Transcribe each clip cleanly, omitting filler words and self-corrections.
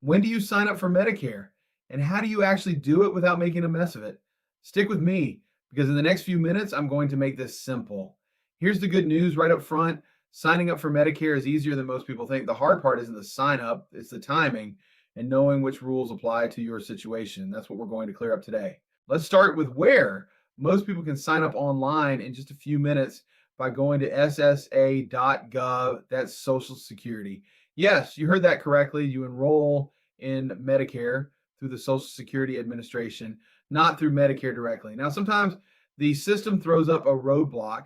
When do you sign up for Medicare? And how do you actually do it without making a mess of it? Stick with me because in the next few minutes, I'm going to make this simple. Here's the good news right up front. Signing up for Medicare is easier than most people think. The hard part isn't the sign up, it's the timing and knowing which rules apply to your situation. That's what we're going to clear up today. Let's start with where. Most people can sign up online in just a few minutes by going to SSA.gov. That's Social Security. Yes, you heard that correctly. You enroll in Medicare through the Social Security Administration, not through Medicare directly. Now, sometimes the system throws up a roadblock.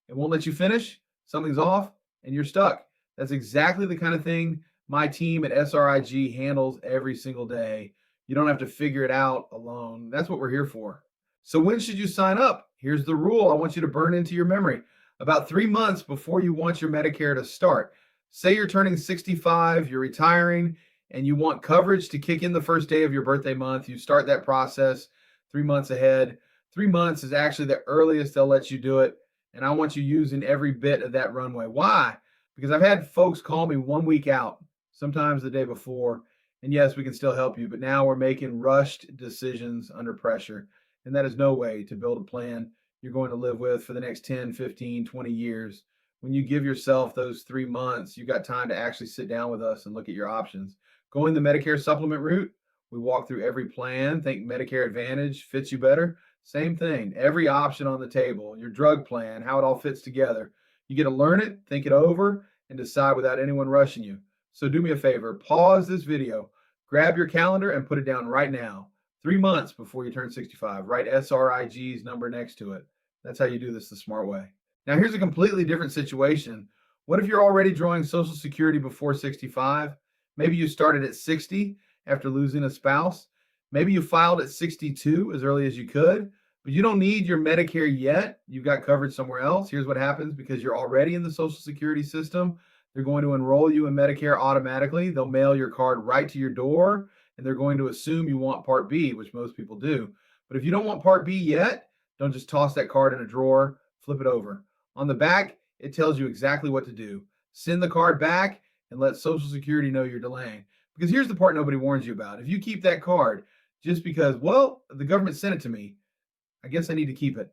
It won't let you finish. Something's off and you're stuck. That's exactly the kind of thing my team at SRIG handles every single day. You don't have to figure it out alone. That's what we're here for. So when should you sign up? Here's the rule I want you to burn into your memory. About 3 months before you want your Medicare to start. Say you're turning 65, you're retiring, and you want coverage to kick in the first day of your birthday month. You start that process 3 months ahead. 3 months is actually the earliest they'll let you do it. And I want you using every bit of that runway. Why? Because I've had folks call me 1 week out, sometimes the day before. And yes, we can still help you, but now we're making rushed decisions under pressure. And that is no way to build a plan you're going to live with for the next 10, 15, 20 years. When you give yourself those 3 months, you've got time to actually sit down with us and look at your options. Going the Medicare supplement route, we walk through every plan. Think Medicare Advantage fits you better. Same thing, every option on the table, your drug plan, how it all fits together. You get to learn it, think it over, and decide without anyone rushing you. So do me a favor, pause this video, grab your calendar and put it down right now. 3 months before you turn 65, write SRIG's number next to it. That's how you do this the smart way. Now here's a completely different situation. What if you're already drawing Social Security before 65? Maybe you started at 60 after losing a spouse. Maybe you filed at 62 as early as you could, but you don't need your Medicare yet. You've got coverage somewhere else. Here's what happens because you're already in the Social Security system. They're going to enroll you in Medicare automatically. They'll mail your card right to your door, and they're going to assume you want Part B, which most people do. But if you don't want Part B yet, don't just toss that card in a drawer, flip it over. On the back, it tells you exactly what to do. Send the card back and let Social Security know you're delaying. Because here's the part nobody warns you about. If you keep that card just because, well, the government sent it to me, I guess I need to keep it.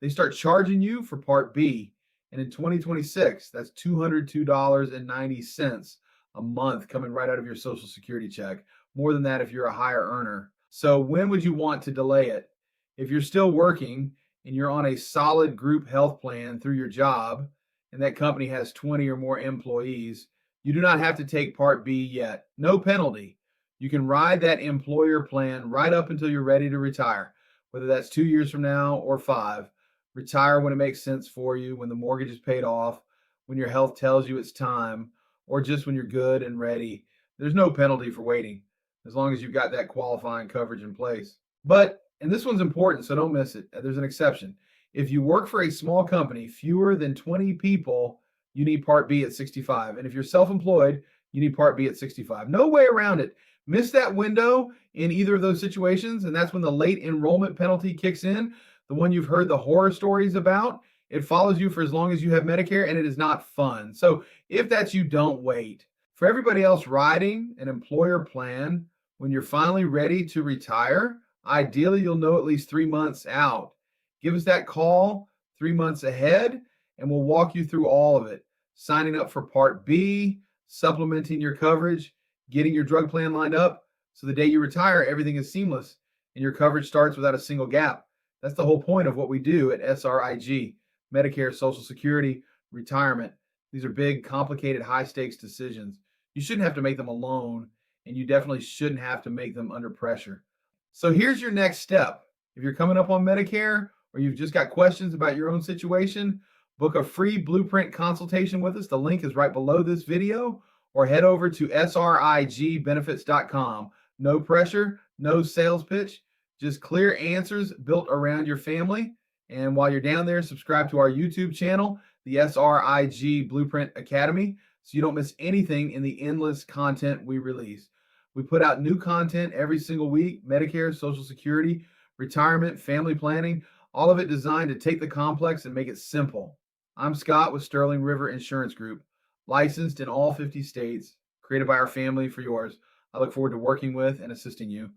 They start charging you for Part B. And in 2026, that's $202.90 a month coming right out of your Social Security check. More than that if you're a higher earner. So when would you want to delay it? If you're still working and you're on a solid group health plan through your job, and that company has 20 or more employees, you do not have to take Part B yet. No penalty. You can ride that employer plan right up until you're ready to retire, whether that's 2 years from now or 5. Retire when it makes sense for you, when the mortgage is paid off, when your health tells you it's time, or just when you're good and ready. There's no penalty for waiting, as long as you've got that qualifying coverage in place. But, and this one's important, so don't miss it. There's an exception. If you work for a small company, fewer than 20 people, you need Part B at 65. And if you're self-employed, you need Part B at 65. No way around it. Miss that window in either of those situations, and that's when the late enrollment penalty kicks in, the one you've heard the horror stories about. It follows you for as long as you have Medicare, and it is not fun. So if that's you, don't wait. For everybody else riding an employer plan, when you're finally ready to retire, ideally you'll know at least 3 months out. Give us that call 3 months ahead, and we'll walk you through all of it. Signing up for Part B, supplementing your coverage, getting your drug plan lined up, so the day you retire, everything is seamless, and your coverage starts without a single gap. That's the whole point of what we do at SRIG, Medicare, Social Security, retirement. These are big, complicated, high-stakes decisions. You shouldn't have to make them alone, and you definitely shouldn't have to make them under pressure. So here's your next step. If you're coming up on Medicare or you've just got questions about your own situation, book a free blueprint consultation with us. The link is right below this video, or head over to SRIGbenefits.com. No pressure, no sales pitch, just clear answers built around your family. And while you're down there, subscribe to our YouTube channel, the SRIG Blueprint Academy, so you don't miss anything in the endless content we release. We put out new content every single week: Medicare, Social Security, retirement, family planning, all of it designed to take the complex and make it simple. I'm Scott with Sterling River Insurance Group, licensed in all 50 states, created by our family for yours. I look forward to working with and assisting you.